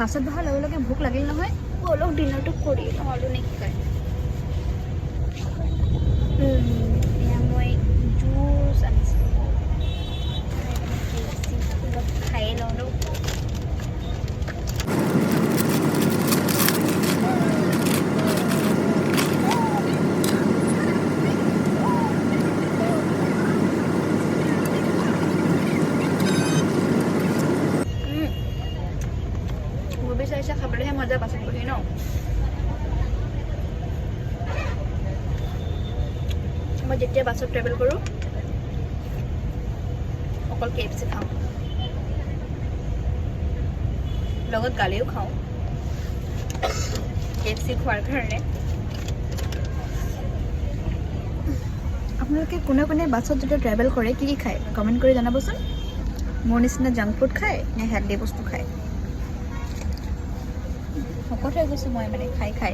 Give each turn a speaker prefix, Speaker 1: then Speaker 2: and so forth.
Speaker 1: বাছত বহাৰ লগে লগে ভোক লাগিল নহয় অলপ ডিনাৰটো কৰি নহ'লো নে কি কয় এয়া মই জুচ আনিছিলোঁ অলপ খায়ে লওঁ ন মুভি চাই চাই খাবলৈহে মজা বাছত বহি ন মই যেতিয়া বাছত ট্ৰেভেল কৰোঁ অকল KFC খাওঁ লগত গালিও খাওঁ KFC খোৱাৰ কাৰণে আপোনালোকে কোনে কোনে বাছত যেতিয়া ট্ৰেভেল কৰে কি কি খায় কমেণ্ট কৰি জনাবচোন মোৰ নিচিনা জাংক ফুড খায় নে হেল্ডি বস্তু খায় শকত হৈ গৈছোঁ মই মানে খাই